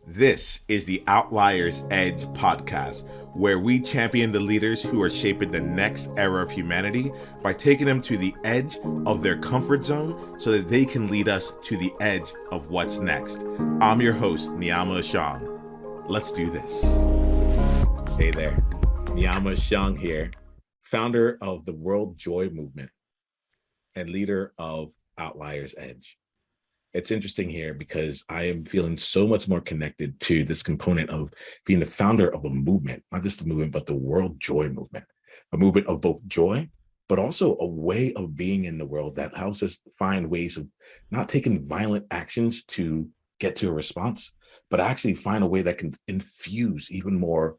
This is the Outliers Edge podcast, where we champion the leaders who are shaping the next era of humanity by taking them to the edge of their comfort zone so that they can lead us to the edge of what's next. I'm your host, Niiamah Ashong. Let's do this. Hey there, Niiamah Ashong here, founder of the World Joy Movement and leader of Outliers Edge. It's interesting here because I am feeling so much more connected to this component of being the founder of a movement, not just a movement, but the World Joy Movement, a movement of both joy, but also a way of being in the world that helps us find ways of not taking violent actions to get to a response, but actually find a way that can infuse even more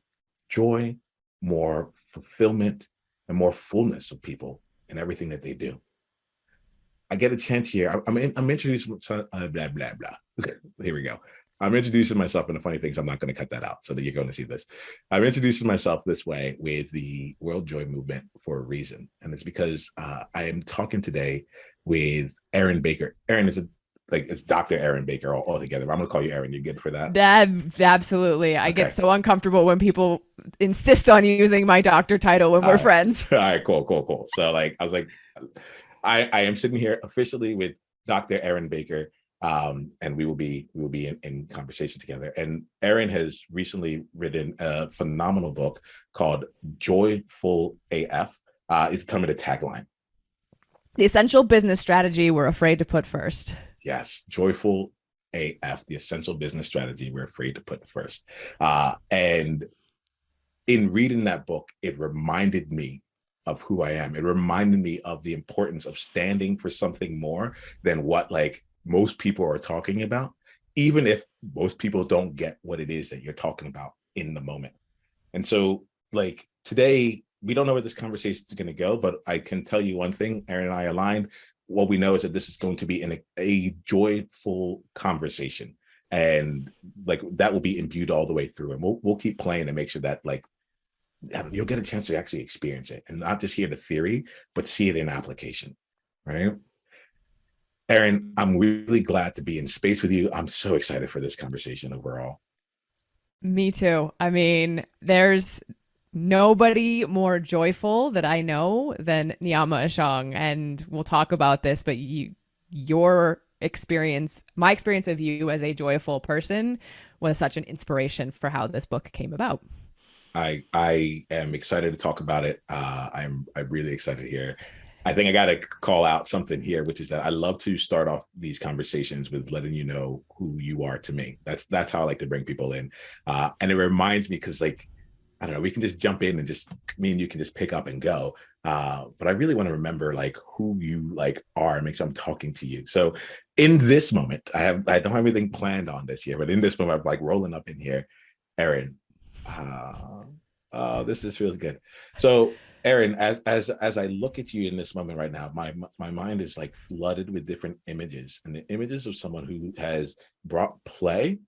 joy, more fulfillment, and more fullness of people in everything that they do. I get a chance here. I'm introducing blah blah blah. Okay, here we go. I'm introducing myself, and the funny thing is, I'm not going to cut that out, so that you're going to see this. I'm introducing myself this way with the World Joy Movement for a reason, and it's because I am talking today with Erin Baker. Erin is it's Dr. Erin Baker all together. I'm going to call you Erin. You good for that? Absolutely. I Okay. get so uncomfortable when people insist on using my doctor title when we're friends. All right, cool. So I was like, I am sitting here officially with Dr. Erin Baker, and we will be in conversation together. And Erin has recently written a phenomenal book called Joyful AF. It's the tagline. The essential business strategy we're afraid to put first. Yes, Joyful AF, the essential business strategy we're afraid to put first. And in reading that book, it reminded me of who I am. It reminded me of the importance of standing for something more than what most people are talking about, even if most people don't get what it is that you're talking about in the moment. And so today, we don't know where this conversation is going to go, but I can tell you one thing, Erin and I aligned. What we know is that this is going to be a joyful conversation. And that will be imbued all the way through. And we'll keep playing and make sure that you'll get a chance to actually experience it and not just hear the theory, but see it in application, right? Erin, I'm really glad to be in space with you. I'm so excited for this conversation overall. Me too. I mean, there's nobody more joyful that I know than Niiamah Ashong, and we'll talk about this, but your experience, my experience of you as a joyful person was such an inspiration for how this book came about. I am excited to talk about it. I'm really excited here. I think I got to call out something here, which is that I love to start off these conversations with letting you know who you are to me. That's how I like to bring people in, and it reminds me because I don't know, we can just jump in and just me and you can just pick up and go. But I really want to remember who you are and make sure I'm talking to you. So in this moment, I don't have anything planned on this year, but in this moment, I'm rolling up in here, Erin. This is really good. So, Erin, as I look at you in this moment right now, my mind is flooded with different images, and the images of someone who has brought play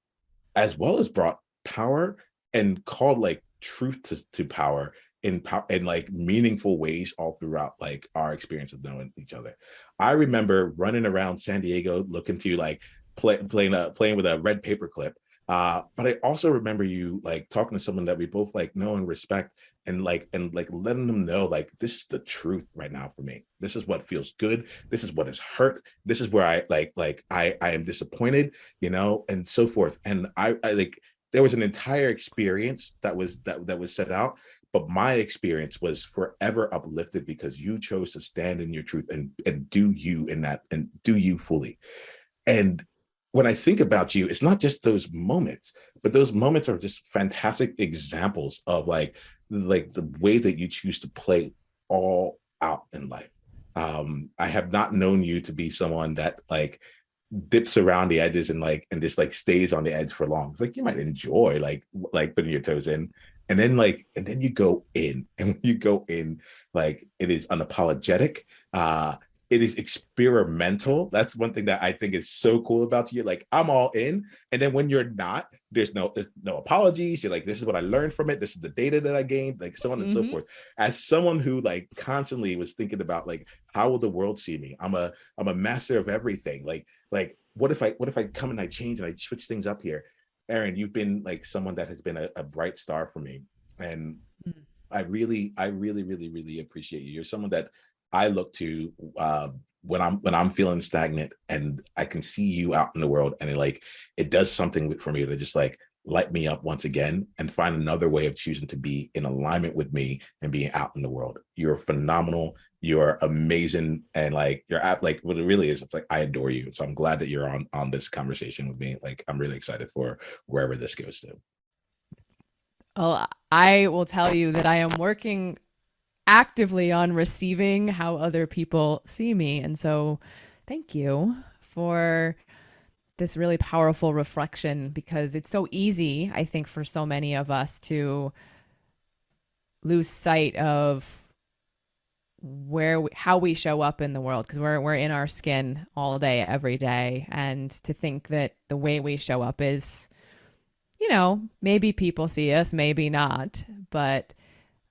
as well as brought power and called truth to power in meaningful ways all throughout our experience of knowing each other. I remember running around San Diego looking to playing with a red paperclip. But I also remember you talking to someone that we both know and respect, and letting them know this is the truth right now for me. This is what feels good. This is what has hurt. This is where I am disappointed, and so forth. And I there was an entire experience that was set out, but my experience was forever uplifted because you chose to stand in your truth and do you in that and do you fully. And when I think about you, it's not just those moments, but those moments are just fantastic examples of the way that you choose to play all out in life. I have not known you to be someone that dips around the edges and just stays on the edge for long. It's you might enjoy putting your toes in, and then you go in, and when you go in, it is unapologetic. It is experimental. That's one thing that I think is so cool about you. I'm all in, and then when you're not, there's no apologies. You're this is what I learned from it. This is the data that I gained, so on and so forth. As someone who constantly was thinking about how will the world see me? I'm a master of everything. What if I come and I change and I switch things up here? Erin, you've been like someone that has been a bright star for me. And Mm. I really, really, really appreciate you. You're someone that I look to when I'm feeling stagnant, and I can see you out in the world, and it does something for me to just like light me up once again and find another way of choosing to be in alignment with me and being out in the world. You're phenomenal. You're amazing, and like you're at like what it really is. It's like I adore you. So I'm glad that you're on this conversation with me. Like I'm really excited for wherever this goes to. Well, I will tell you that I am working actively on receiving how other people see me. And so thank you for this really powerful reflection, because it's so easy, I think, for so many of us to lose sight of how we show up in the world, because we're in our skin all day every day, and to think that the way we show up is, maybe people see us, maybe not, but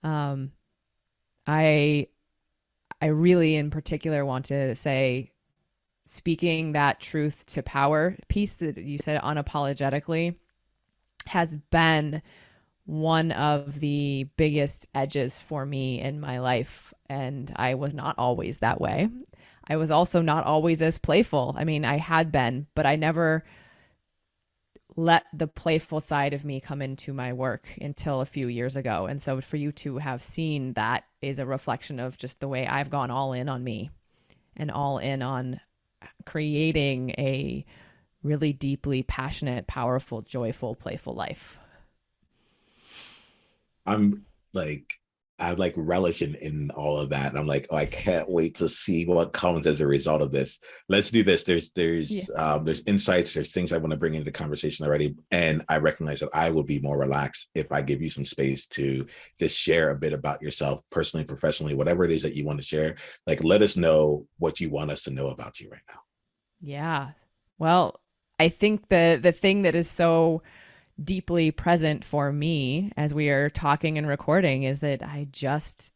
um I I really in particular want to say, speaking that truth to power piece that you said unapologetically has been one of the biggest edges for me in my life. And I was not always that way. I was also not always as playful. I mean, I had been, but I never let the playful side of me come into my work until a few years ago. And so for you to have seen that is a reflection of just the way I've gone all in on me and all in on creating a really deeply passionate, powerful, joyful, playful life. I'm like I like relish in all of that. And I'm like, oh, I can't wait to see what comes as a result of this. Let's do this. Yeah. There's insights, there's things I want to bring into the conversation already. And I recognize that I will be more relaxed if I give you some space to just share a bit about yourself, personally, professionally, whatever it is that you want to share. Like let us know what you want us to know about you right now. Yeah. Well, I think the thing that is so deeply present for me as we are talking and recording is that I just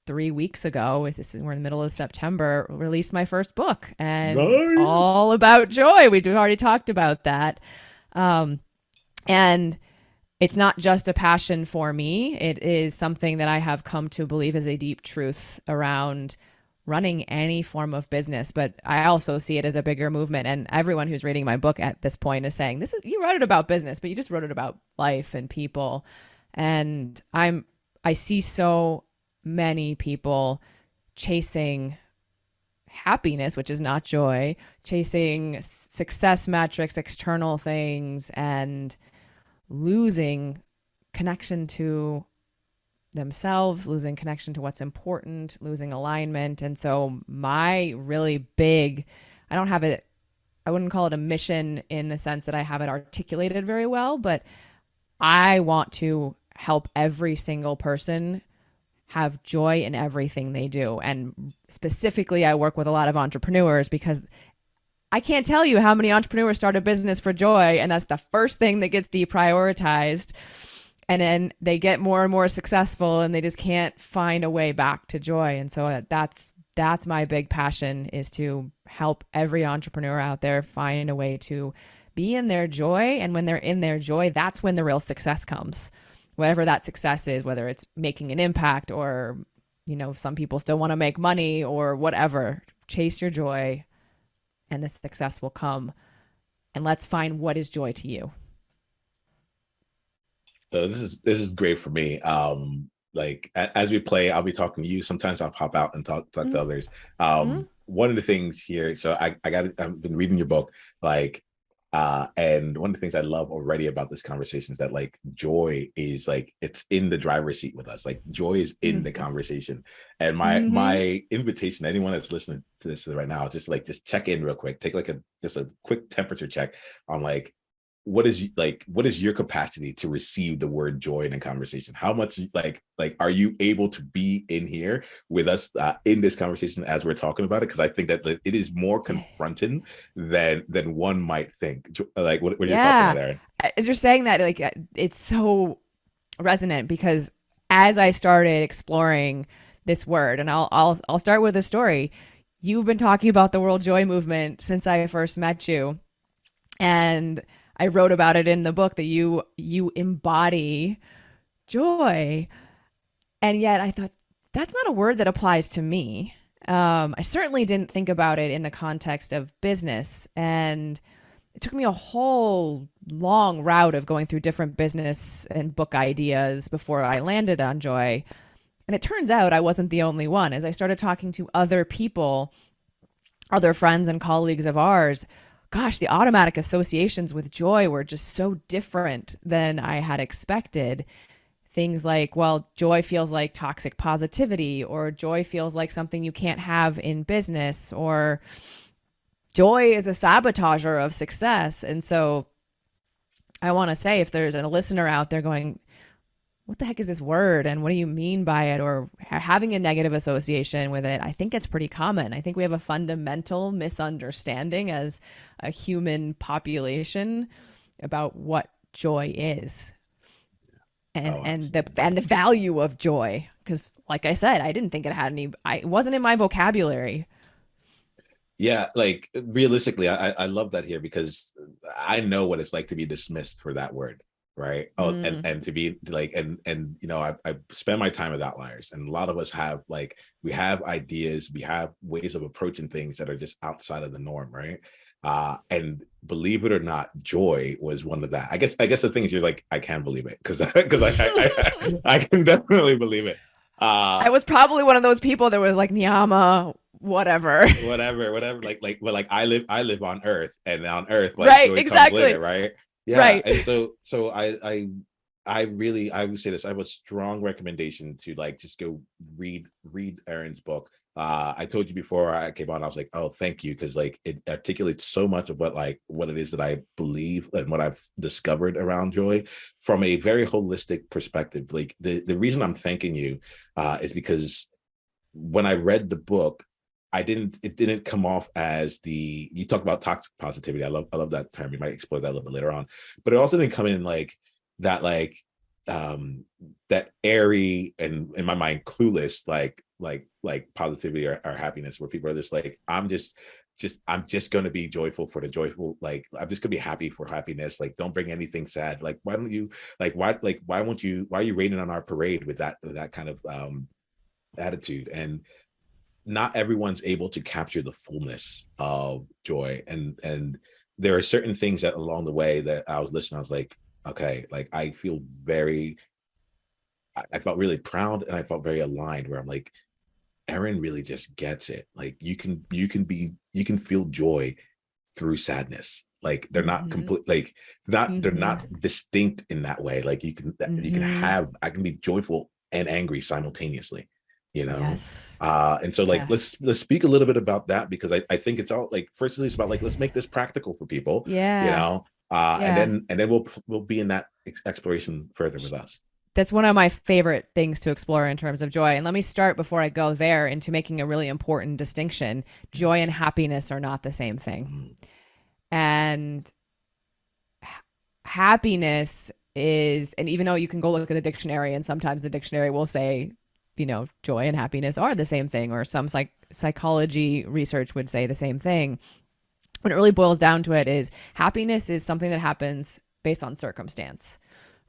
3 weeks ago, we're in the middle of September, released my first book, and it's all Nice. about joy. We've already talked about that. Um, and it's not just a passion for me. It is something that I have come to believe is a deep truth around running any form of business. But I also see it as a bigger movement. And everyone who's reading my book at this point is saying, you wrote it about business, but you just wrote it about life and people. And I see so many people chasing happiness, which is not joy, chasing success metrics, external things, and losing connection to themselves, losing connection to what's important, losing alignment. And so my really big, I don't have it, I wouldn't call it a mission in the sense that I have it articulated very well, but I want to help every single person have joy in everything they do. And specifically, I work with a lot of entrepreneurs because I can't tell you how many entrepreneurs start a business for joy, and that's the first thing that gets deprioritized. And then they get more and more successful, and they just can't find a way back to joy. And so that's my big passion, is to help every entrepreneur out there find a way to be in their joy. And when they're in their joy, that's when the real success comes. Whatever that success is, whether it's making an impact or, some people still want to make money or whatever, chase your joy and the success will come. And let's find what is joy to you. So this is great for me. Like as we play, I'll be talking to you. Sometimes I'll pop out and talk to others. Mm-hmm. One of the things here, so I've been reading your book, like and one of the things I love already about this conversation is that like joy is like it's in the driver's seat with us. Like joy is in the conversation. And Mm-hmm. my invitation to anyone that's listening to this right now, just check in real quick. Take like a quick temperature check on like what is your capacity to receive the word joy in a conversation? How much like are you able to be in here with us in this conversation as we're talking about it? Because I think that it is more confronting than one might think. Like what are your thoughts on Yeah. that, Erin? As you're saying that, like, it's so resonant because as I started exploring this word, and I'll start with a story. You've been talking about the World Joy Movement since I first met you, and I wrote about it in the book that you embody joy. And yet I thought that's not a word that applies to me. I certainly didn't think about it in the context of business. And it took me a whole long route of going through different business and book ideas before I landed on joy. And it turns out I wasn't the only one. As I started talking to other people, other friends and colleagues of ours, gosh, the automatic associations with joy were just so different than I had expected. Things like, well, joy feels like toxic positivity, or joy feels like something you can't have in business, or joy is a sabotager of success. And so I want to say, if there's a listener out there going, what the heck is this word? And what do you mean by it? Or having a negative association with it, I think it's pretty common. I think we have a fundamental misunderstanding as a human population about what joy is and Oh, the value of joy. Because like I said, I didn't think it had any, it wasn't in my vocabulary. yeah, like realistically, I love that here because I know what it's like to be dismissed for that word, right? Oh, Mm, and to be like, and you know, I spend my time with outliers, and a lot of us have like we have ideas, we have ways of approaching things that are just outside of the norm, right? And believe it or not, joy was one of that. I guess the thing is, you're like, I can't believe it because I can definitely believe it. I was probably one of those people that was like, Niiamah, whatever. whatever, but like I live on earth, and on earth like Right, joy comes exactly. later, right? Yeah. Right. And so I really, I would say this, I have a strong recommendation to like just go read Erin's book. I told you before I came on, I was like, oh, thank you, because like it articulates so much of what it is that I believe and what I've discovered around joy from a very holistic perspective. Like the reason I'm thanking you is because when I read the book, it didn't come off as you talk about toxic positivity. I love that term. You might explore that a little bit later on, but it also didn't come in like that, um that airy and, in my mind, clueless, like positivity or happiness, where people are just like, I'm just going to be joyful for the joyful, like I'm just going to be happy for happiness, like don't bring anything sad. Like why don't you, why won't you, why are you raining on our parade with that kind of attitude? And not everyone's able to capture the fullness of joy, and there are certain things that along the way that I was listening, I was like, okay, like I felt really proud, and I felt very aligned, where I'm like, Erin really just gets it. Like you can feel joy through sadness. Like they're not Mm-hmm. complete, like not they're Mm-hmm. not distinct in that way. Like you can Mm-hmm. have, I can be joyful and angry simultaneously, you know. Yes. And so like Yes. let's speak a little bit about that, because I think it's all like, firstly it's about like, let's make this practical for people, you Yeah. know. And Yeah. then we'll be in that exploration further with us. That's one of my favorite things to explore in terms of joy. And let me start before I go there into making a really important distinction. Joy and happiness are not the same thing. Mm, And happiness is, and even though you can go look at the dictionary, and sometimes the dictionary will say, joy and happiness are the same thing, or some psychology research would say the same thing. When it really boils down to it, is happiness is something that happens based on circumstance,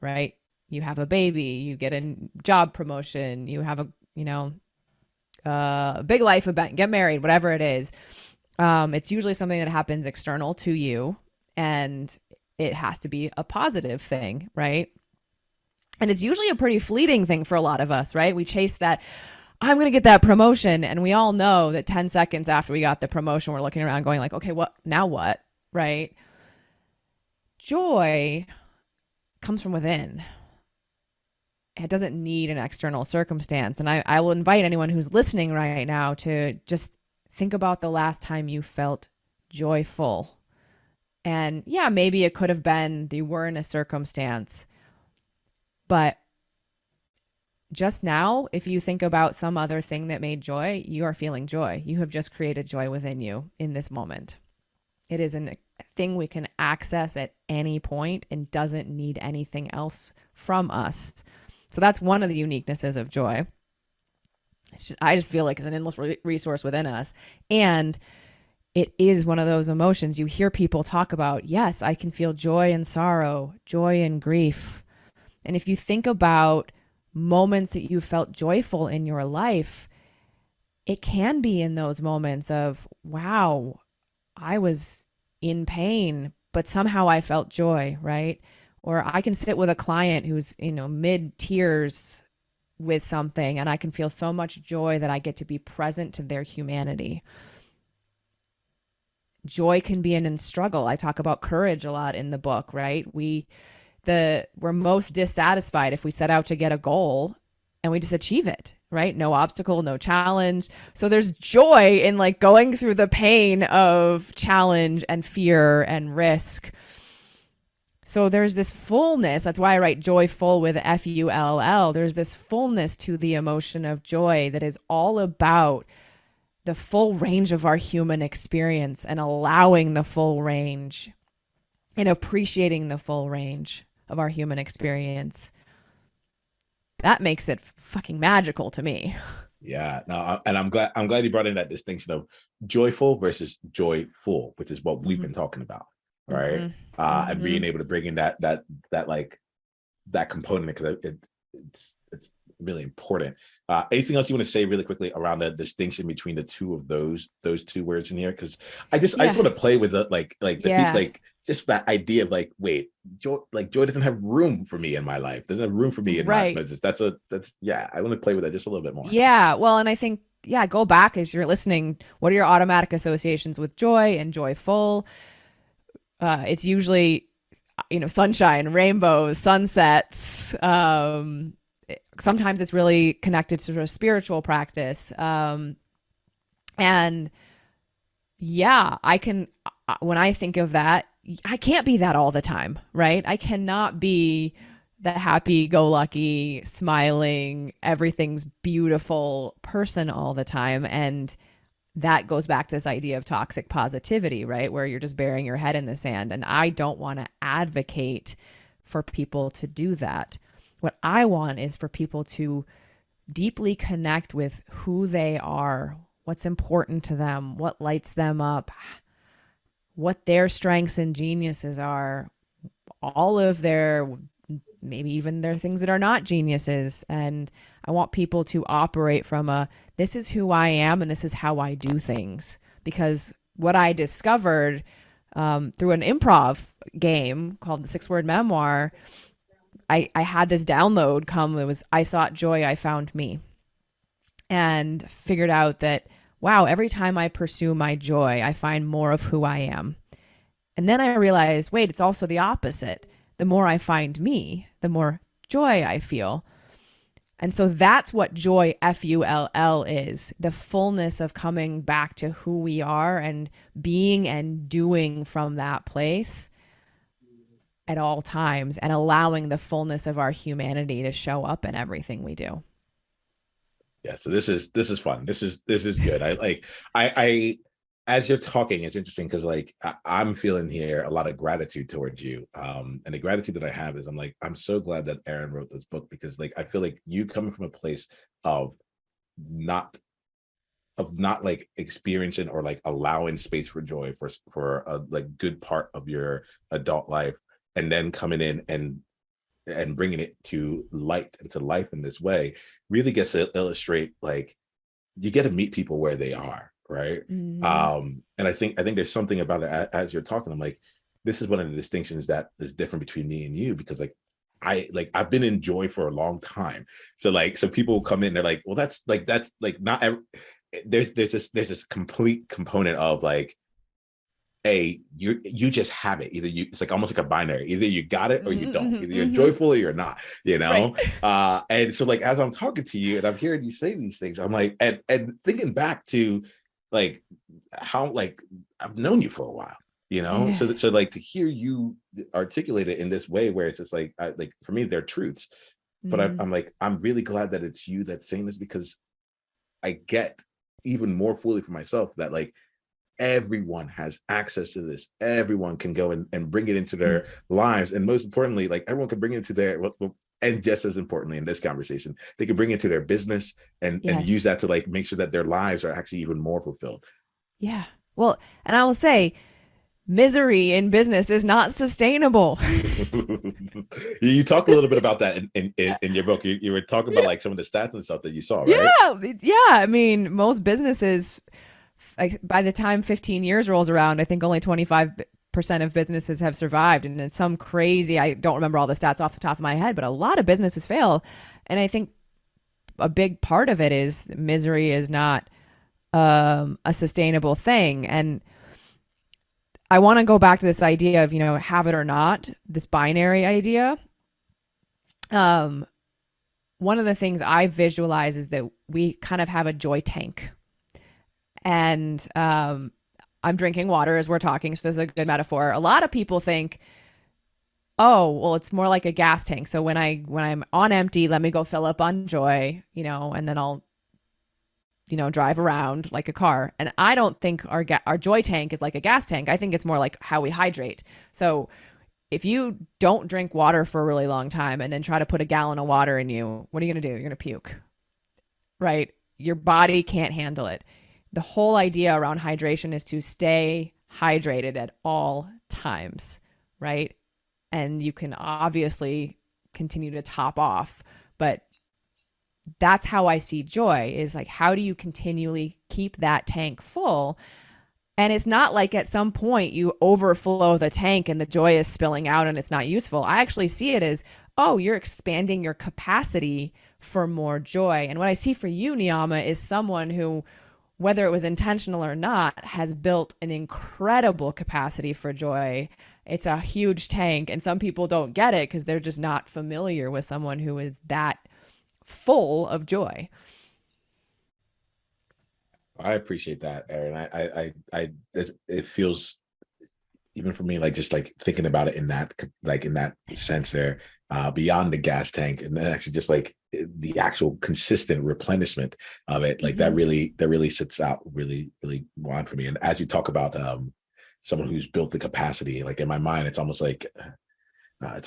right? You have a baby, you get a job promotion, you have a big life event, get married, whatever it is. It's usually something that happens external to you, and it has to be a positive thing, right? And it's usually a pretty fleeting thing for a lot of us, right? We chase that, I'm going to get that promotion. And we all know that 10 seconds after we got the promotion, we're looking around going like, okay, what now, what? Right? Joy comes from within. It doesn't need an external circumstance. And I will invite anyone who's listening right now to just think about the last time you felt joyful. And yeah, maybe it could have been that you were in a circumstance, but just now, if you think about some other thing that made joy, you are feeling joy. You have just created joy within you in this moment. It is a thing we can access at any point and doesn't need anything else from us. So that's one of the uniquenesses of joy. I just feel like it's an endless resource within us. And it is one of those emotions. You hear people talk about, yes, I can feel joy and sorrow, joy and grief. And if you think about moments that you felt joyful in your life, it can be in those moments of, wow, I was in pain, but somehow I felt joy, right? Or I can sit with a client who's, mid tears with something, and I can feel so much joy that I get to be present to their humanity. Joy can be in struggle. I talk about courage a lot in the book, right? We're most dissatisfied if we set out to get a goal and we just achieve it, right? No obstacle, no challenge. So there's joy in like going through the pain of challenge and fear and risk. So there's this fullness. That's why I write joyful with Full. There's this fullness to the emotion of joy that is all about the full range of our human experience and allowing the full range and appreciating the full range of our human experience. That makes it fucking magical to me. Yeah, no, and I'm glad you brought in that distinction of joyful versus joyful, which is what we've Mm-hmm. been talking about, right? Mm-hmm. And Mm-hmm. being able to bring in that like that component, because it's really important. Anything else you want to say really quickly around the distinction between the two of those two words in here? Because I just Yeah. want to play with the Yeah. like just that idea of like, wait, joy doesn't have room for me in my life. Doesn't have room for me in my Right. business. That's yeah. I want to play with that just a little bit more. Yeah. Well, and I think, yeah, go back as you're listening. What are your automatic associations with joy and joyful? It's usually, sunshine, rainbows, sunsets. Sometimes it's really connected to a spiritual practice. And yeah, when I think of that, I can't be that all the time, right? I cannot be the happy go lucky, smiling, everything's beautiful person all the time. And that goes back to this idea of toxic positivity, right? Where you're just burying your head in the sand. And I don't want to advocate for people to do that. What I want is for people to deeply connect with who they are, what's important to them, what lights them up, what their strengths and geniuses are, all of their, maybe even their things that are not geniuses. And I want people to operate from this is who I am and this is how I do things. Because what I discovered through an improv game called the 6 Word Memoir, I had this download come. It was, I sought joy, I found me. And figured out that, wow, every time I pursue my joy, I find more of who I am. And then I realized, wait, it's also the opposite. The more I find me, the more joy I feel. And so that's what joy, Full, is, the fullness of coming back to who we are and being and doing from that place at all times and allowing the fullness of our humanity to show up in everything we do. Yeah, so this is fun. This is good. I as you're talking, it's interesting because like I'm feeling here a lot of gratitude towards you. And the gratitude that I have is I'm so glad that Erin wrote this book, because like I feel like you coming from a place of not not like experiencing or like allowing space for joy for a like good part of your adult life, and then coming in and bringing it to light and to life in this way really gets to illustrate like you get to meet people where they are, right? Mm-hmm. And I think there's something about it as you're talking. I'm like, this is one of the distinctions that is different between me and you, because I've been in joy for a long time. So like, so people come in, they're like, well, that's like not every, there's this complete component of like, you just have it. Either you, it's like almost like a binary. Either you got it or you Mm-hmm, don't. mm-hmm, Either you're mm-hmm. joyful or you're not, Right. and so like as I'm talking to you and I'm hearing you say these things, I'm like, and thinking back to like how like I've known you for a while, Yeah. so like to hear you articulate it in this way where it's just like for me they're truths. But Mm. I'm like, I'm really glad that it's you that's saying this, because I get even more fully for myself that like everyone has access to this. Everyone can go and bring it into Mm. their lives. And most importantly, like everyone can bring it into their, and just as importantly in this conversation, they can bring it to their business and use Yes. that to like make sure that their lives are actually even more fulfilled. Yeah. Well, and I will say, misery in business is not sustainable. You talked a little bit about that in your book. You were talking about Yeah. like some of the stats and stuff that you saw, right? Yeah. Yeah. I mean, most businesses, like by the time 15 years rolls around, I think only 25% of businesses have survived. And it's some crazy, I don't remember all the stats off the top of my head, but a lot of businesses fail. And I think a big part of it is misery is not a sustainable thing. And I want to go back to this idea of, have it or not, this binary idea. Um, One of the things I visualize is that we kind of have a joy tank. And I'm drinking water as we're talking, so this is a good metaphor. A lot of people think, oh, well, it's more like a gas tank. So when I'm on empty, let me go fill up on joy, and then I'll drive around like a car. And I don't think our joy tank is like a gas tank. I think it's more like how we hydrate. So if you don't drink water for a really long time and then try to put a gallon of water in you, what are you going to do? You're going to puke, right? Your body can't handle it. The whole idea around hydration is to stay hydrated at all times, right? And you can obviously continue to top off, but that's how I see joy is like, how do you continually keep that tank full? And it's not like at some point you overflow the tank and the joy is spilling out and it's not useful. I actually see it as, oh, you're expanding your capacity for more joy. And what I see for you, Niiamah, is someone who, whether it was intentional or not, has built an incredible capacity for joy. It's a huge tank. And some people don't get it because they're just not familiar with someone who is that full of joy. I appreciate that, Erin. It feels even for me, like just like thinking about it in that sense there, beyond the gas tank, and then actually just like the actual consistent replenishment of it, like Mm-hmm. that really sits out really wide for me. And as you talk about someone who's built the capacity, like in my mind, it's almost I'll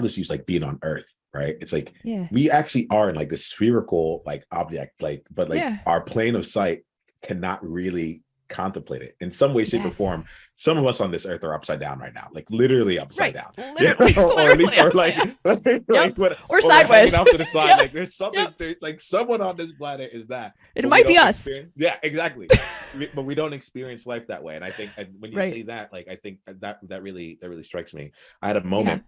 just use like being on Earth, right? It's like Yeah. we actually are in like this spherical like object, like but like Yeah. our plane of sight cannot really contemplate it in some way, shape, or Yes. form. Some of us on this earth are upside down right now, like literally upside Right. down, yeah, Literally, or at least, literally or upside like, down. like Yep. what, Or or we're hanging sideways. out to the side. Yep. Like there's something Yep. there, like someone on this planet is that, It but we might be don't us. experience. Yeah, exactly. But we don't experience life that way. And I think, and when you Right. say that, like I think that really strikes me. I had a Yeah. moment,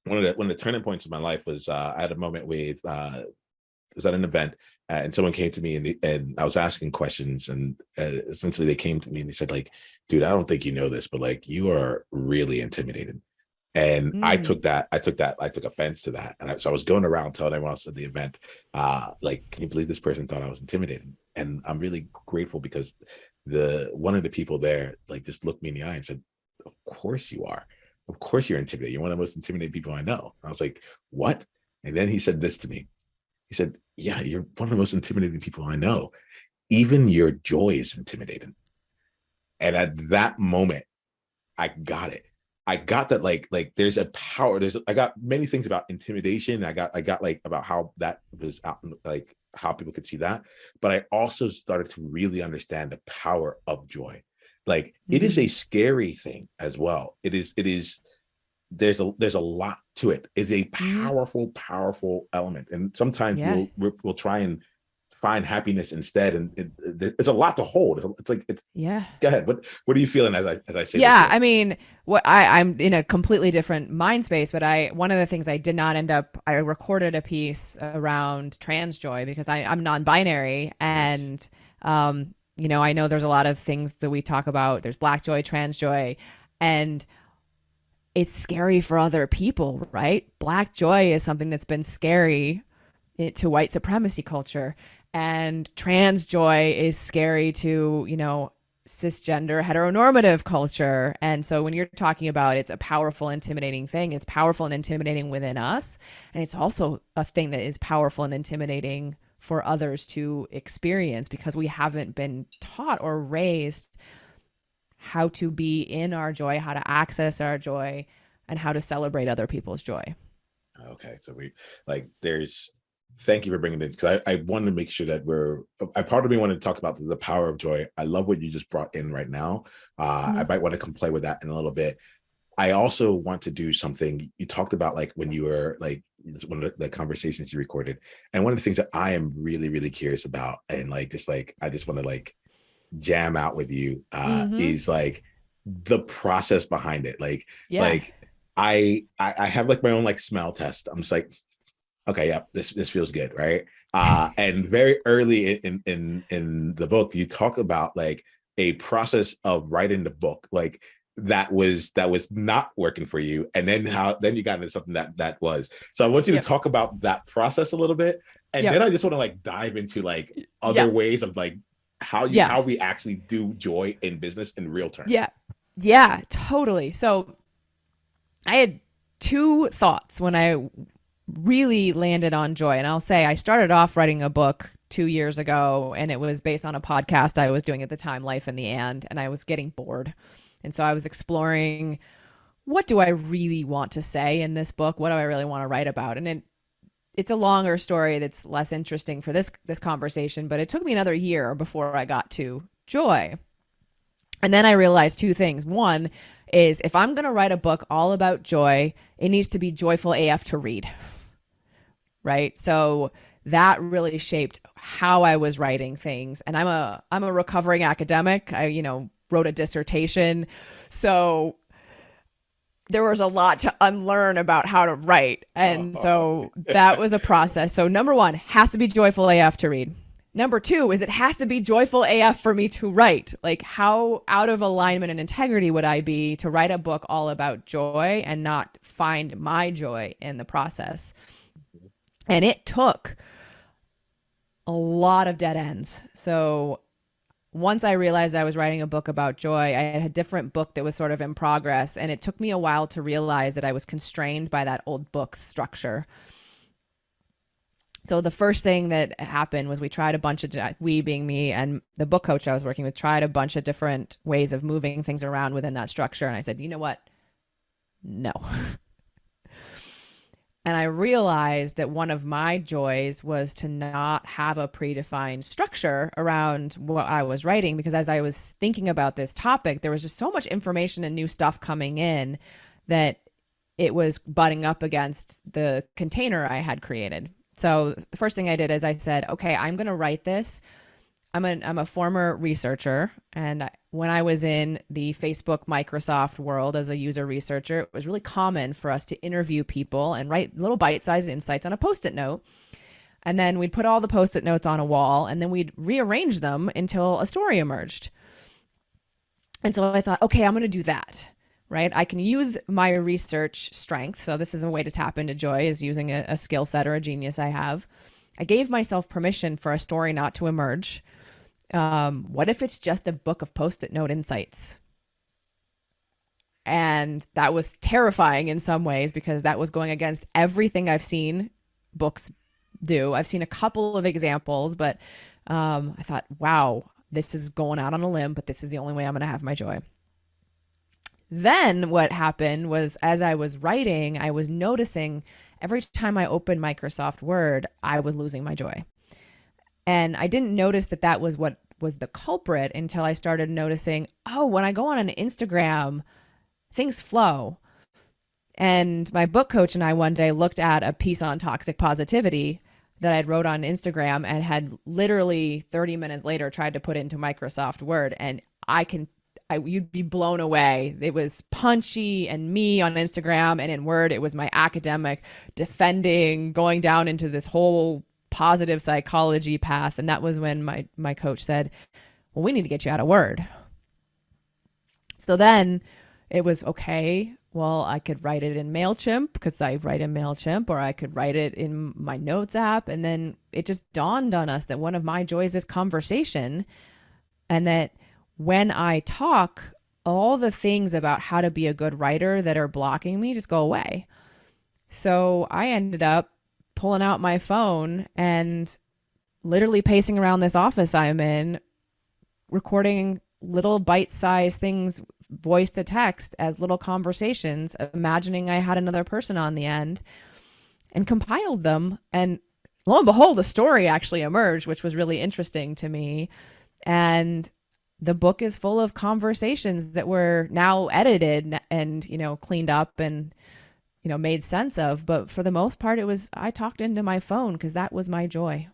one of the turning points of my life was I had a moment with was at an event, and someone came to me and I was asking questions, and essentially they came to me and they said like, dude, I don't think you know this, but like you are really intimidated. And Mm. I took offense to that. And so I was going around telling everyone else at the event, like, can you believe this person thought I was intimidated? And I'm really grateful because the one of the people there like just looked me in the eye and said, of course you are. Of course you're intimidated. You're one of the most intimidating people I know. I was like, what? And then he said this to me. He said, yeah, you're one of the most intimidating people I know. Even your joy is intimidating. And at that moment, I got it. I got that like there's a power. I got many things about intimidation. I got like about how that was out, like how people could see that. But I also started to really understand the power of joy. Like it is a Mm. scary thing as well. It is there's a lot to it. It's a Mm-hmm. powerful element, and sometimes Yeah. we'll try and find happiness instead, and it's a lot to hold. It's like it's. Yeah. Go ahead. What are you feeling as I say this Yeah, here? I mean, I'm in a completely different mind space, but one of the things I did not end up, I recorded a piece around trans joy because I'm non-binary, Nice. and I know there's a lot of things that we talk about. There's black joy, trans joy, and it's scary for other people, right? Black joy is something that's been scary to white supremacy culture, and trans joy is scary to cisgender heteronormative culture. And so when you're talking about it's a powerful intimidating thing, it's powerful and intimidating within us, and it's also a thing that is powerful and intimidating for others to experience because we haven't been taught or raised how to be in our joy, how to access our joy, and how to celebrate other people's joy. Okay, so we like there's Thank you for bringing it, because I wanted to make sure that I part of me wanted to talk about the power of joy. I love what you just brought in right now. I Mhm. might want to come play with that in a little bit. I also want to do something you talked about, like when you were like one of the conversations you recorded. And one of the things that I am really, really curious about, and I just want to like jam out with you, Mhm. is like the process behind it. Yeah. Like I have like my own like smell test. I'm just like, okay, yeah, this feels good, right? And very early in the book, you talk about like a process of writing the book, like that was not working for you, and then how then you got into something that was. So I want you to Yep. talk about that process a little bit, and Yep. then I just want to like dive into like Yeah. other ways of like Yeah. how we actually do joy in business in real Yeah. terms. Yeah, totally. So I had two thoughts when I really landed on joy. And I'll say I started off writing a book 2 years ago, and it was based on a podcast I was doing at the time, Life in the And I was getting bored. And so I was exploring, what do I really want to say in this book? What do I really want to write about? And it's a longer story that's less interesting for this conversation, but it took me another year before I got to joy. And then I realized two things. One is, if I'm going to write a book all about joy, it needs to be joyful AF to read, right? So that really shaped how I was writing things. And I'm a recovering academic. I, wrote a dissertation. So there was a lot to unlearn about how to write. And so that was a process. So number one, has to be joyful AF to read. Number two is, it has to be joyful AF for me to write. Like, how out of alignment and integrity would I be to write a book all about joy and not find my joy in the process? And it took a lot of dead ends. So once I realized I was writing a book about joy, I had a different book that was sort of in progress. And it took me a while to realize that I was constrained by that old book's structure. So the first thing that happened was, we tried a bunch of, we being me and the book coach I was working with, tried a bunch of different ways of moving things around within that structure. And I said, you know what? No. And I realized that one of my joys was to not have a predefined structure around what I was writing, because as I was thinking about this topic, there was just so much information and new stuff coming in that it was butting up against the container I had created. So the first thing I did is I said, okay, I'm going to write this. I'm a former researcher, and when I was in the Facebook Microsoft world as a user researcher, it was really common for us to interview people and write little bite-sized insights on a post-it note. And then we'd put all the post-it notes on a wall, and then we'd rearrange them until a story emerged. And so I thought, okay, I'm going to do that. Right? I can use my research strength. So this is a way to tap into joy, is using a skill set or a genius I have. I gave myself permission for a story not to emerge. What if it's just a book of post-it note insights? And that was terrifying in some ways, because that was going against everything I've seen books do. I've seen a couple of examples, but I thought, wow, this is going out on a limb, but this is the only way I'm going to have my joy. Then what happened was, as I was writing, I was noticing every time I opened Microsoft Word, I was losing my joy. And I didn't notice that that was what was the culprit until I started noticing, oh, when I go on an Instagram, things flow. And my book coach and I one day looked at a piece on toxic positivity that I'd wrote on Instagram, and had literally 30 minutes later tried to put into Microsoft Word. And you'd be blown away. It was punchy and me on Instagram, and in Word, it was my academic defending, going down into this whole positive psychology path. And that was when my coach said, well, we need to get you out of Word. So then it was, okay, well, I could write it in MailChimp, because I write in MailChimp, or I could write it in my notes app. And then it just dawned on us that one of my joys is conversation, and that when I talk, all the things about how to be a good writer that are blocking me just go away. So I ended up pulling out my phone and literally pacing around this office I'm in, recording little bite-sized things, voice to text, as little conversations, imagining I had another person on the end, and compiled them. And lo and behold, a story actually emerged, which was really interesting to me. And the book is full of conversations that were now edited and, cleaned up and, made sense of. But for the most part, I talked into my phone because that was my joy.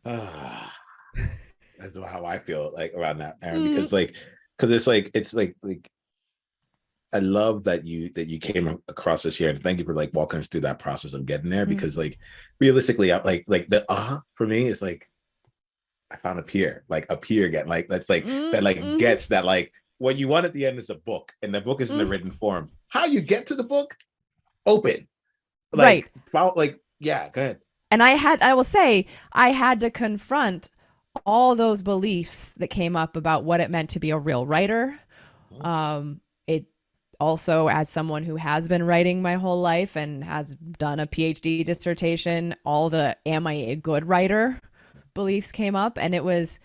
Ah, that's how I feel like around that, Erin, Mm, because it's like I love that you came across this here, and thank you for like walking us through that process of getting there. mm, Because like realistically, I, like the for me is like I found a peer again, like that's like mm, that like mm, gets that like what you want at the end is a book, and the book is in the mm. written form. How you get to the book? Open, Right. like follow, like yeah, go ahead. And I will say, I had to confront all those beliefs that came up about what it meant to be a real writer. It also, as someone who has been writing my whole life and has done a PhD dissertation, all the am I a good writer beliefs came up. And it was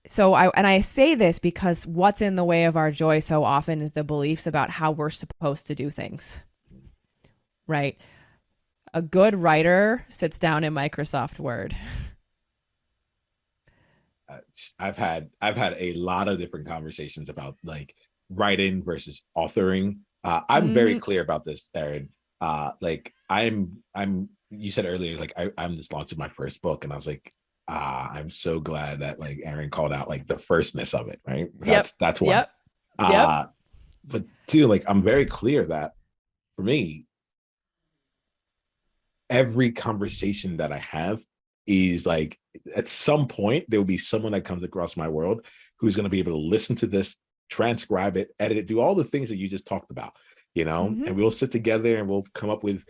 I say this because what's in the way of our joy so often is the beliefs about how we're supposed to do things, right? A good writer sits down in Microsoft Word. uh, I've had a lot of different conversations about like writing versus authoring. I'm very Mm-hmm. clear about this, Erin. Like I'm. You said earlier, like I'm just launching my first book, and I was like, I'm so glad that like Erin called out like the firstness of it, right? Yep. That's one. Yep. Yep. Uh, but two, like I'm very clear that for me, every conversation that I have is like at some point there will be someone that comes across my world who's going to be able to listen to this, transcribe it, edit it, do all the things that you just talked about, Mm-hmm. and we'll sit together and we'll come up with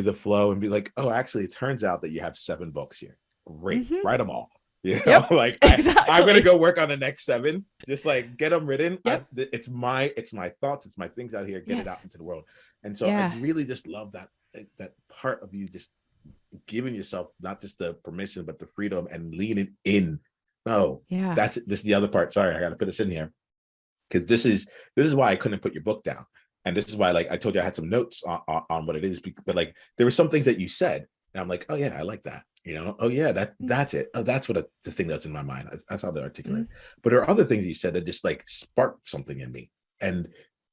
a flow and be like, oh, actually, it turns out that you have 7 books here. Great, Mm-hmm. write them all. Yep. Like I'm gonna Exactly. go work on the next 7. Just like get them written. Yep. It's my thoughts, it's my things out here. Get it out Yes. into the world. And so I Yeah. really just love that part of you just giving yourself not just the permission but the freedom and leaning in. No, Yeah. this is the other part. Sorry, I got to put this in here because this is why I couldn't put your book down, and this is why like I told you I had some notes on what it is. But like there were some things that you said, and I'm like, oh yeah, I like that. Oh yeah, that's it. Oh, that's what the thing that's in my mind. That's how they articulate. Mm-hmm. But there are other things you said that just like sparked something in me, and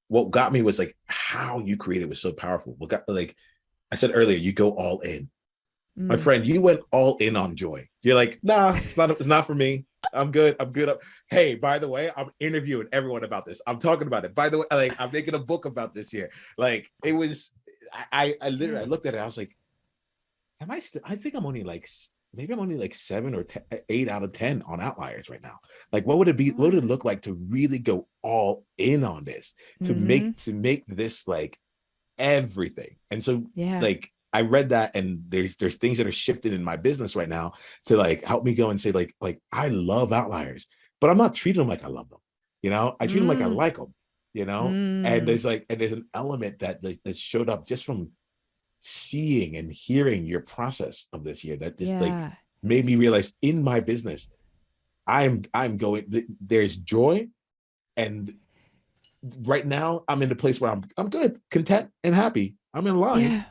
what got me was like how you created was so powerful. What got like I said earlier, you go all in. My Mm. friend, you went all in on joy. You're like, nah, it's not for me. I'm good. I'm good. Hey, by the way, I'm interviewing everyone about this. I'm talking about it. By the way, like I'm making a book about this here. Like it was, I literally Yeah. I looked at it. I was like, I think maybe I'm only like 8 out of 10 on Outliers right now. Like, what would it be? What would it look like to really go all in on this to Mm-hmm. make this like everything? And so Yeah. like I read that, and there's things that are shifting in my business right now to like help me go and say like I love Outliers, but I'm not treating them like I love them. I treat them like I Mm. like them. And Mm. there's an element that showed up just from seeing and hearing your process of this year that just like Yeah. made me realize in my business I'm going there's joy, and right now I'm in the place where I'm good, content, and happy. I'm in line, Yeah.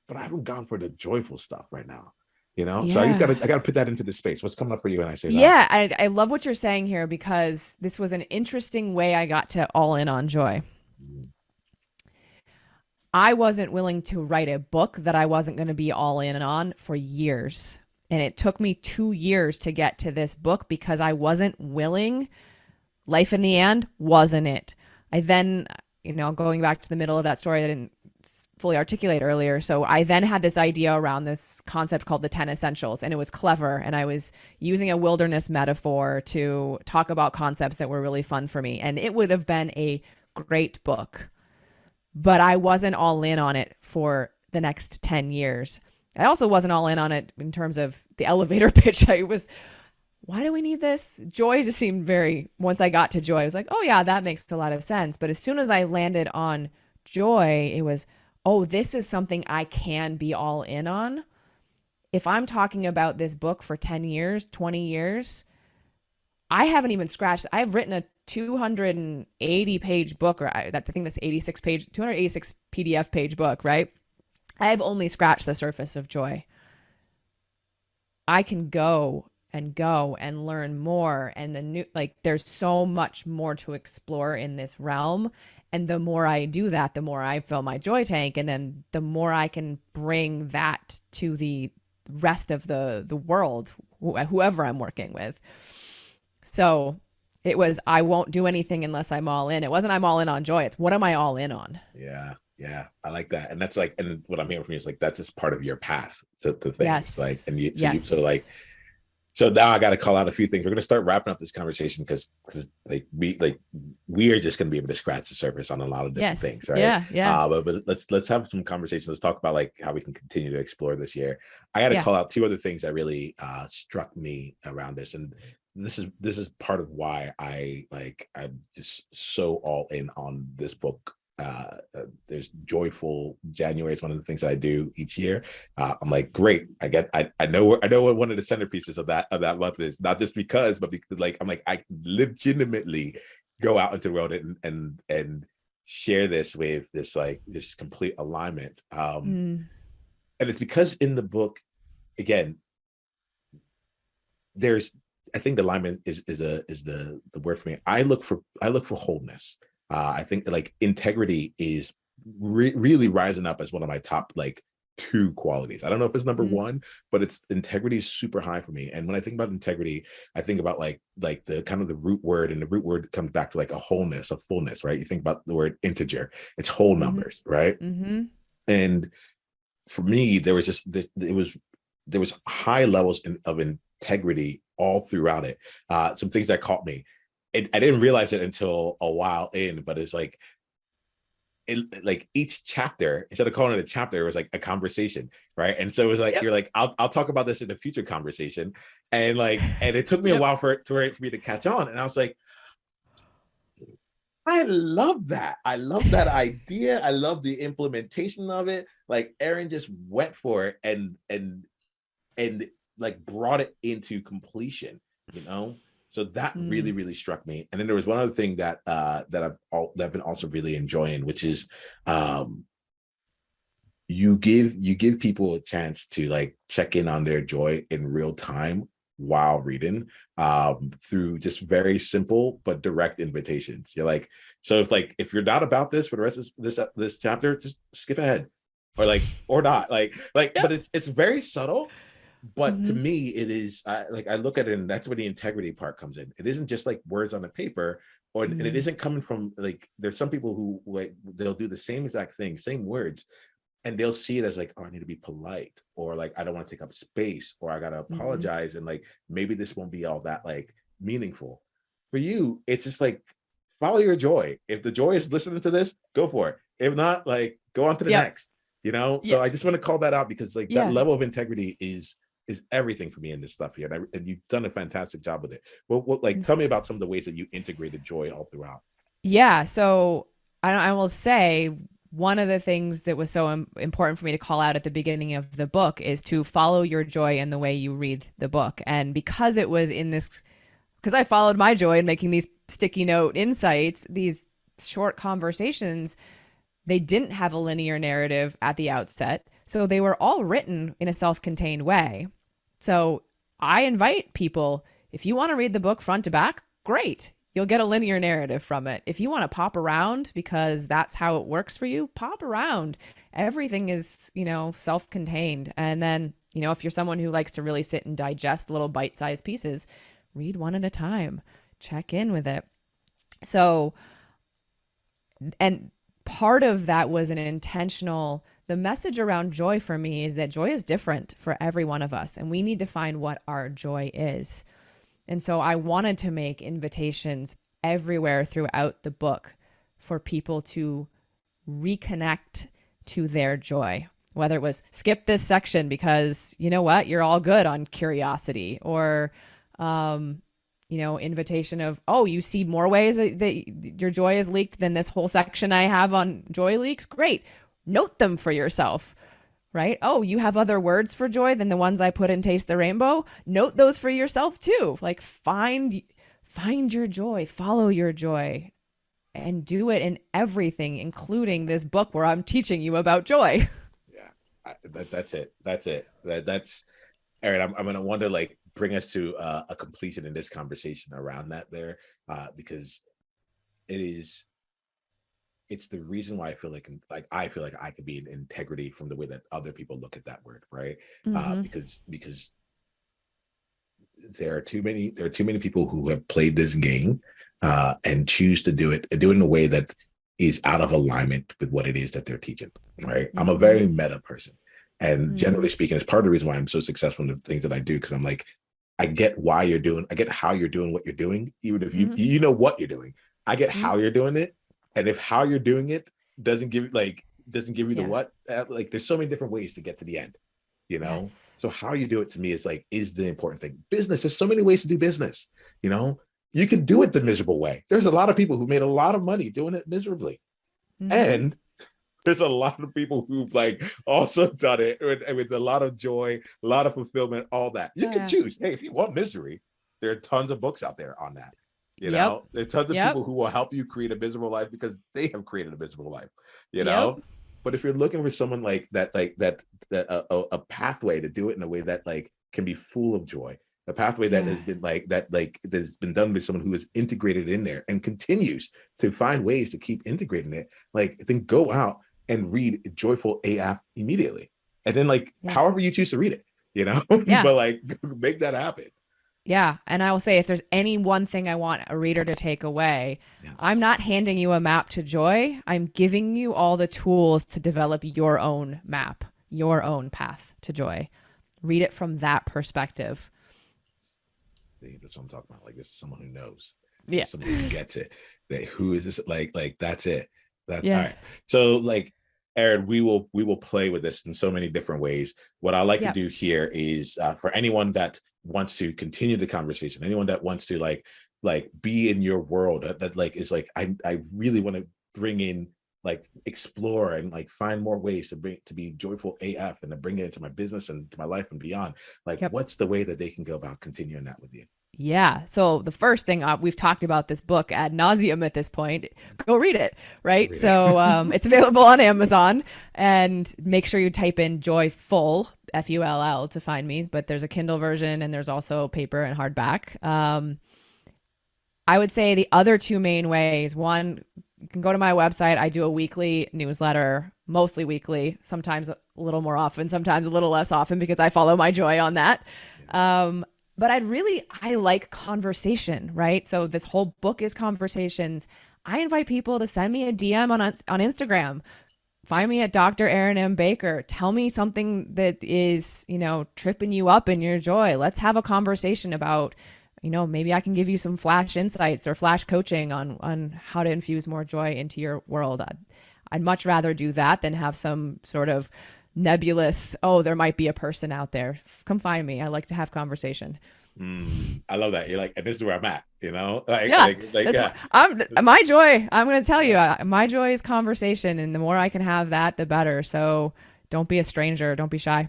but I haven't gone for the joyful stuff right now. So Yeah. I gotta put that into the space. What's coming up for you when I say that? Yeah. I love what you're saying here because this was an interesting way I got to all in on joy. I wasn't willing to write a book that I wasn't going to be all in on for years. And it took me 2 years to get to this book because I wasn't willing. Life in the end wasn't it. I then, going back to the middle of that story, I didn't fully articulate earlier. So I then had this idea around this concept called the 10 essentials, and it was clever. And I was using a wilderness metaphor to talk about concepts that were really fun for me. And it would have been a great book, but I wasn't all in on it for the next 10 years. I also wasn't all in on it in terms of the elevator pitch. I was, why do we need this? Joy just seemed once I got to joy, I was like, oh yeah, that makes a lot of sense. But as soon as I landed on joy, it was, oh, this is something I can be all in on. If I'm talking about this book for 10 years, 20 years, I haven't even scratched. I've written a 280 page book, or I think that's 86 page, 286 PDF page book, right? I've only scratched the surface of joy. I can go and learn more, and the new, like, there's so much more to explore in this realm. And the more I do that, the more I fill my joy tank, and then the more I can bring that to the rest of the world, whoever I'm working with. So it was, I won't do anything unless I'm all in. It wasn't I'm all in on joy. It's what am I all in on? Yeah, yeah, I like that. And that's like, and what I'm hearing from you is like that's just part of your path to things. Like, and Yes. you, so like, Yes. so now I got to call out a few things. We're gonna start wrapping up this conversation because like we are just gonna be able to scratch the surface on a lot of different Yes. things, right? Yeah. Yeah. But let's have some conversations. Let's talk about like how we can continue to explore this year. I got to Yeah. call out two other things that really struck me around this, and this is part of why I'm just so all in on this book. There's Joyful January is one of the things that I do each year. I'm like, great. I know what one of the centerpieces of that month is, not just because, but because like I'm like I legitimately go out into the world and share this with this like this complete alignment. Mm. And it's because in the book, again, there's I think alignment is the word for me. I look for wholeness. I think like integrity is really rising up as one of my top like two qualities. I don't know if it's number Mm. one, but it's integrity is super high for me. And when I think about integrity, I think about like the kind of the root word, and the root word comes back to like a wholeness, a fullness, right? You think about the word integer, it's whole Mm-hmm. numbers, right? Mm-hmm. And for me, there was just this, there was high levels of integrity all throughout it. Some things that caught me. I didn't realize it until a while in, but it's like like each chapter, instead of calling it a chapter, it was like a conversation, right? And so it was like Yep. you're like, I'll talk about this in a future conversation, and it took me a Yep. while for me to catch on, and I was like, I love that. I love that idea. I love the implementation of it. Like Erin just went for it and like brought it into completion, you know? So that really, Mm. really struck me. And then there was one other thing that I've been also really enjoying, which is um you give people a chance to like check in on their joy in real time while reading, through just very simple but direct invitations. You're like, so if you're not about this for the rest of this chapter, just skip ahead, or not, but Yep. it's very subtle. But to Mm-hmm. me it is, I look at it, and that's where the integrity part comes in. It isn't just like words on a paper, and it Mm. isn't coming from like, there's some people who like they'll do the same exact thing, same words, and they'll see it as like, oh, I need to be polite, or like I don't want to take up space, or I gotta Mm-hmm. apologize, and like maybe this won't be all that like meaningful. For you, it's just like follow your joy. If the joy is listening to this, go for it. If not, like go on to the Yep. next. You know. Yeah. So I just want to call that out because like that Yeah. level of integrity is everything for me in this stuff here, and you've done a fantastic job with it. Well, like tell me about some of the ways that you integrated joy all throughout. Yeah. So I will say one of the things that was so important for me to call out at the beginning of the book is to follow your joy in the way you read the book. And because it was in this, because I followed my joy in making these sticky note insights, these short conversations, they didn't have a linear narrative at the outset. So they were all written in a self contained way. So I invite people, if you want to read the book front to back, great. You'll get a linear narrative from it. If you want to pop around because that's how it works for you, pop around. Everything is, self contained. And then, if you're someone who likes to really sit and digest little bite sized pieces, read one at a time, check in with it. So, and part of that was an intentional, the message around joy for me is that joy is different for every one of us, and we need to find what our joy is. And so I wanted to make invitations everywhere throughout the book for people to reconnect to their joy, whether it was skip this section because you know what, you're all good on curiosity, or invitation of, oh, you see more ways that your joy is leaked than this whole section I have on joy leaks. Great. Note them for yourself, right? Oh, you have other words for joy than the ones I put in Taste the Rainbow. Note those for yourself too. Like find your joy, follow your joy, and do it in everything, including this book where I'm teaching you about joy. Yeah. That's it. That's it. That's Erin. I'm gonna wonder, like, bring us to a completion in this conversation around that there, because it is it's the reason why I feel like I could be in integrity from the way that other people look at that word, right? Mm-hmm. Because there are too many people who have played this game and choose to do it in a way that is out of alignment with what it is that they're teaching, right? I'm a Mm-hmm. very meta person, and Mm-hmm. generally speaking, it's part of the reason why I'm so successful in the things that I do, because I'm like, I get how you're doing what you're doing, even if Mm-hmm. you know what you're doing. I get Mm-hmm. how you're doing it, and if how you're doing it doesn't give you the Yeah. what, like, there's so many different ways to get to the end, you know. Yes. So how you do it to me is the important thing. Business, there's so many ways to do business, you know. You can do it the miserable way. There's a lot of people who made a lot of money doing it miserably, Mm-hmm. and there's a lot of people who've like also done it with a lot of joy, a lot of fulfillment, all that. You Oh can yeah. choose. Hey, if you want misery, there are tons of books out there on that. You Yep. know, there are tons of Yep. people who will help you create a miserable life because they have created a miserable life. You Yep. know, but if you're looking for someone a pathway to do it in a way that like can be full of joy, a pathway that Yeah. has been that's been done by someone who is integrated in there and continues to find ways to keep integrating it, like, then go out and read Joyful AF immediately. And then, like, Yeah. however you choose to read it, you know, Yeah. but like, make that happen. Yeah. And I will say, if there's any one thing I want a reader to take away, I'm Yes. not handing you a map to joy. I'm giving you all the tools to develop your own map, your own path to joy. Read it from that perspective. See, that's what I'm talking about. Like, this is someone who knows. This Yeah. is someone who gets it. That who is this? Like that's it. That's all Yeah. right. So, like, Erin, we will play with this in so many different ways. What I like to Yep. do here is, for anyone that wants to continue the conversation, anyone that wants to like be in your world, that like is like, I really want to bring in, like, explore and like find more ways to be joyful AF and to bring it into my business and to my life and beyond. Like, Yep. what's the way that they can go about continuing that with you? Yeah. So the first thing, we've talked about this book ad nauseum at this point. Go read it, right? Read So it. it's available on Amazon, and make sure you type in Joyful Full to find me. But there's a Kindle version, and there's also paper and hardback. I would say the other two main ways. One, you can go to my website. I do a weekly newsletter, mostly weekly, sometimes a little more often, sometimes a little less often, because I follow my joy on that. Yeah. But I like conversation, right? So this whole book is conversations. I invite people to send me a DM on Instagram. Find me at Dr. Erin M. Baker. Tell me something that is, tripping you up in your joy. Let's have a conversation about, maybe I can give you some flash insights or flash coaching on how to infuse more joy into your world. I'd much rather do that than have some sort of nebulous, oh, there might be a person out there. Come find me. I like to have conversation. I love that. You're like, and this is where I'm at, you know? Like, Yeah, that's yeah. my joy. I'm going to tell you, Yeah. my joy is conversation, and the more I can have that, the better. So don't be a stranger. Don't be shy.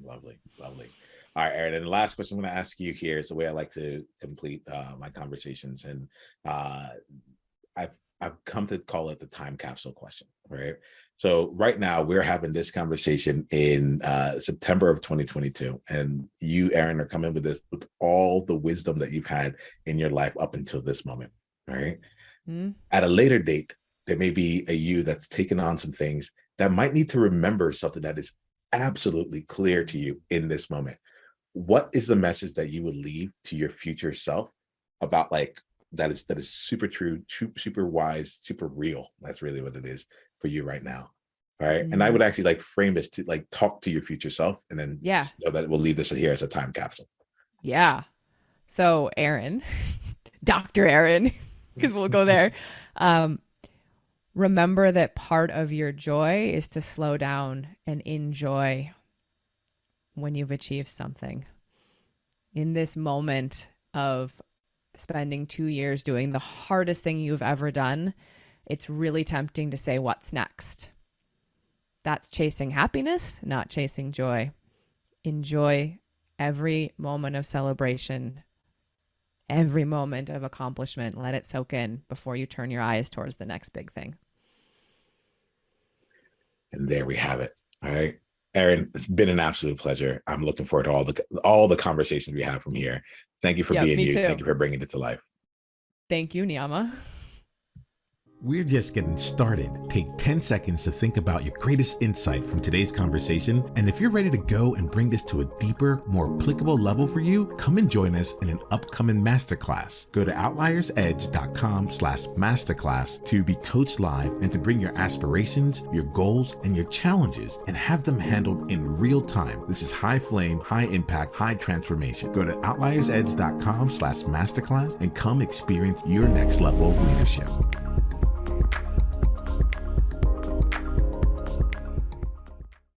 Lovely, lovely. All right, Erin. And the last question I'm going to ask you here is the way I like to complete my conversations, and uh, I've come to call it the time capsule question, right? So right now we're having this conversation in September of 2022, and you, Erin, are coming with this with all the wisdom that you've had in your life up until this moment, right? Mm, At a later date, there may be a you that's taken on some things that might need to remember something that is absolutely clear to you in this moment. What is the message that you would leave to your future self about, like, that is super true, super wise, super real? That's really what it is for you right now. All right. And I mm, would actually like frame this to like talk to your future self, and then yeah, just know that we'll leave this here as a time capsule. yeah. So Erin, Dr. Erin, because we'll go there. Um, Remember that part of your joy is to slow down and enjoy when you've achieved something. In this moment of spending 2 years doing the hardest thing you've ever done, it's really tempting to say, what's next? That's chasing happiness, not chasing joy. Enjoy every moment of celebration, every moment of accomplishment. Let it soak in before you turn your eyes towards the next big thing. And there we have it. All right. Erin, it's been an absolute pleasure. I'm looking forward to all the conversations we have from here. Thank you for Yep, being me you. too. Thank you for bringing it to life. Thank you, Niiamah. We're just getting started. Take 10 seconds to think about your greatest insight from today's conversation. And if you're ready to go and bring this to a deeper, more applicable level for you, come and join us in an upcoming masterclass. Go to outliersedge.com/masterclass to be coached live and to bring your aspirations, your goals, and your challenges and have them handled in real time. This is high flame, high impact, high transformation. Go to outliersedge.com/masterclass and come experience your next level of leadership.